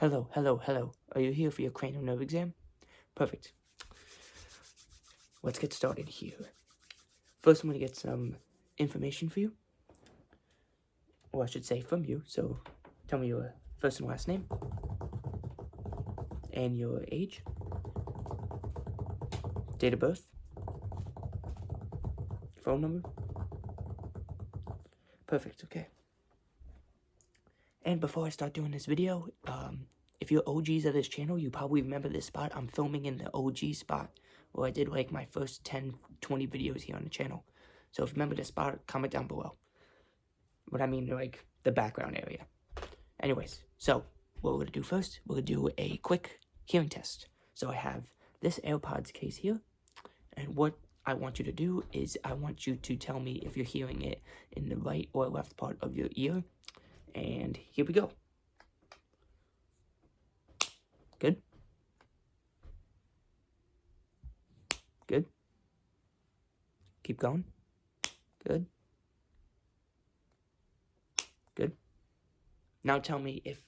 Hello, hello, hello. Are you here for your cranial nerve exam? Perfect. Let's get started here. First, I'm going to get some information for you. Or I should say from you. So, tell me your first and last name. And your age. Date of birth. Phone number. Perfect, okay. And before I start doing this video, if you're OGs of this channel, you probably remember this spot. I'm filming in the OG spot where I did like my first 10, 20 videos here on the channel. So if you remember this spot, comment down below. What I mean, like, the background area. Anyways, so what we're going to do first, we're going to do a quick hearing test. So I have this AirPods case here, and what I want you to do is I want you to tell me if you're hearing it in the right or left part of your ear. And here we go. Good. Good. Keep going. Good. Good. Now tell me if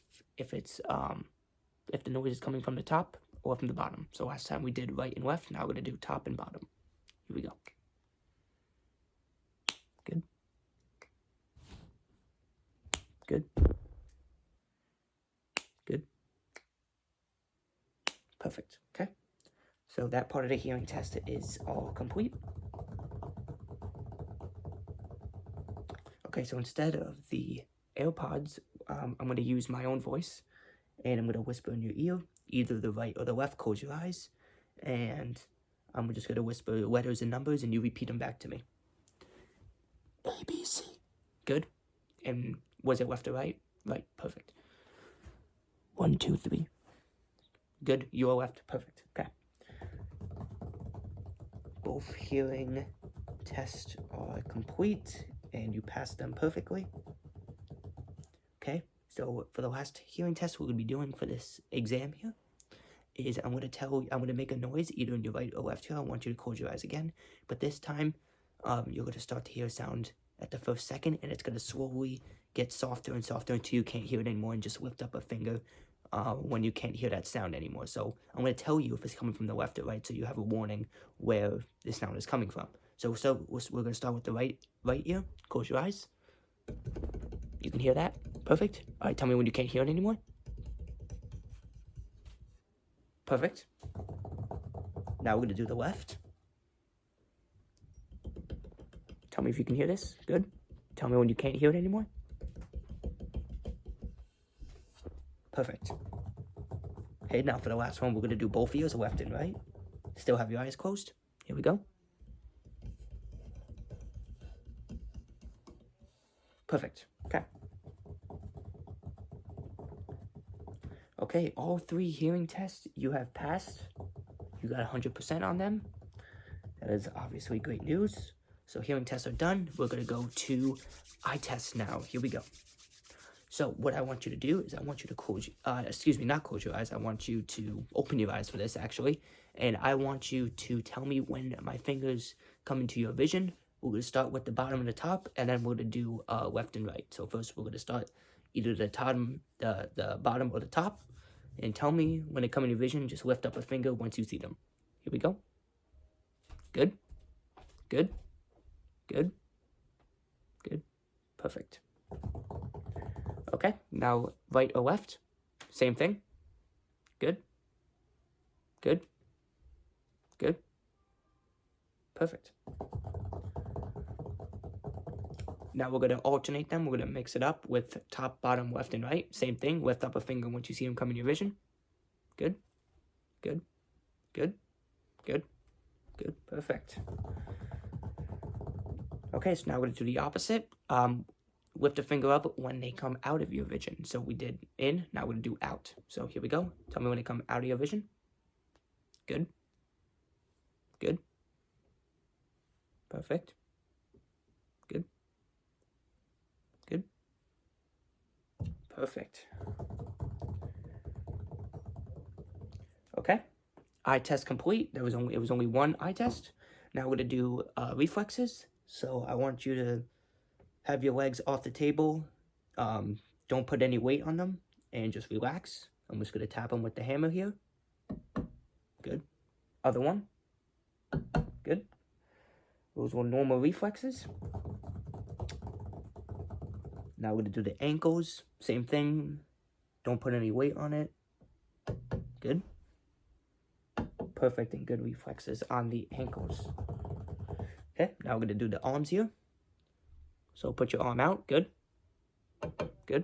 the noise is coming from the top or from the bottom. So last time we did right and left. Now we're gonna do top and bottom. Here we go. Good. Good. Good. Perfect. Okay. So that part of the hearing test is all complete. Okay, so instead of the AirPods, I'm going to use my own voice, and I'm going to whisper in your ear, either the right or the left. Close your eyes, and I'm just going to whisper letters and numbers, and you repeat them back to me. A, B, C. Good. And was it left or right? Right. Perfect. 1, 2, 3. Good. You are left. Perfect. Okay. Both hearing tests are complete, and you passed them perfectly. Okay, so for the last hearing test we're going to be doing for this exam here is I'm going to make a noise either in your right or left ear. I want you to close your eyes again, but this time you're going to start to hear a sound at the first second, and it's going to slowly get softer and softer until you can't hear it anymore, and just lift up a finger when you can't hear that sound anymore. So I'm going to tell you if it's coming from the left or right, so you have a warning where the sound is coming from. So we're going to start with the right ear. Close your eyes. You can hear that? Perfect. All right, tell me when you can't hear it anymore. Perfect. Now we're going to do the left. Tell me if you can hear this. Good. Tell me when you can't hear it anymore. Perfect. Okay, now for the last one, we're going to do both ears, left and right. Still have your eyes closed. Here we go. Perfect. Okay. Okay, all 3 hearing tests you have passed. You got 100% on them. That is obviously great news. So hearing tests are done. We're going to go to eye tests now. Here we go. So what I want you to do is I want you to close, not close your eyes. I want you to open your eyes for this, actually. And I want you to tell me when my fingers come into your vision. We're going to start with the bottom and the top, and then we're going to do left and right. So first we're going to start either the bottom or the top. And tell me when they come in your vision, just lift up a finger once you see them. Here we go. Good. Good. Good. Good. Perfect. Okay, now right or left. Same thing. Good. Good. Good. Perfect. Now we're going to alternate them. We're going to mix it up with top, bottom, left, and right. Same thing. Lift up a finger once you see them come in your vision. Good. Good. Good. Good. Good. Perfect. Okay, so now we're going to do the opposite. Lift a finger up when they come out of your vision. So we did in, now we're going to do out. So here we go. Tell me when they come out of your vision. Good. Good. Perfect. Good. Good. Perfect. Okay. Eye test complete. It was only one eye test. Now we're going to do reflexes. So I want you to have your legs off the table. Don't put any weight on them, and just relax. I'm just going to tap them with the hammer here. Good. Other one. Good. Those were normal reflexes. Now we're going to do the ankles. Same thing. Don't put any weight on it. Good. Perfect and good reflexes on the ankles. Okay, now we're going to do the arms here. So put your arm out. Good. Good.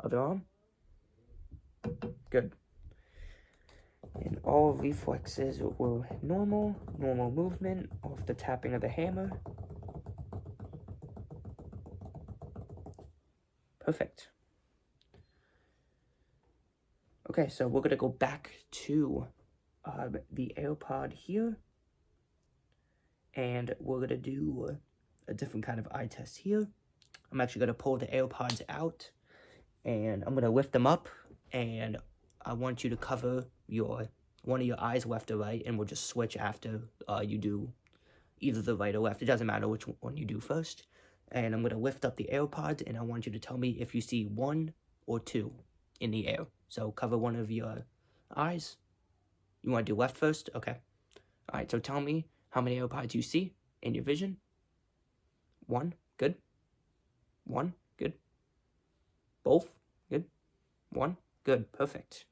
Other arm. Good. And all reflexes were normal movement off the tapping of the hammer. Perfect. Okay, so we're going to go back to the AirPod here. And we're going to do a different kind of eye test here. I'm actually going to pull the AirPods out. And I'm going to lift them up. And I want you to cover one of your eyes, left or right. And we'll just switch after you do either the right or left. It doesn't matter which one you do first. And I'm going to lift up the AirPods. And I want you to tell me if you see 1 or 2 in the air. So cover one of your eyes. You want to do left first? Okay. All right, so tell me how many AirPods you see in your vision. 1, good. 1, good. Both, good. 1, good, perfect.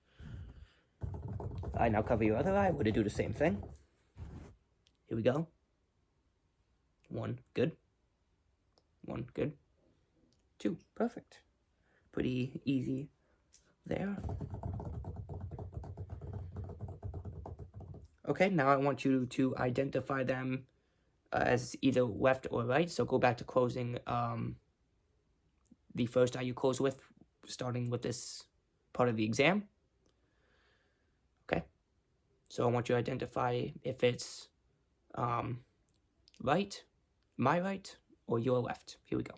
All right, now cover your other eye. We're going to do the same thing. Here we go. 1, good. 1, good. 2, perfect. Pretty easy there. Okay, now I want you to identify them as either left or right. So go back to closing the first eye you close with, starting with this part of the exam. Okay, so I want you to identify if it's right, my right, or your left. Here we go.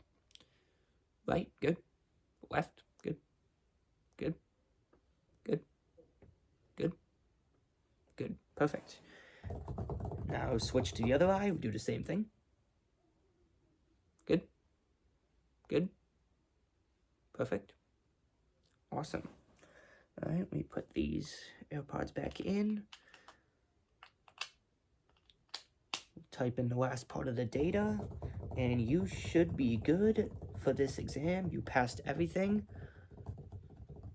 Right, good. Left, good. Good. Good. Good. Good. Perfect. Now switch to the other eye. We do the same thing. Good. Good. Perfect. Awesome. All right, let me put these AirPods back in. Type in the last part of the data, and you should be good for this exam. You passed everything.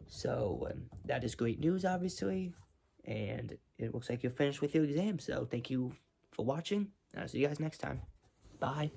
So that is great news, obviously. And it looks like you're finished with your exam. So thank you for watching. I'll see you guys next time. Bye.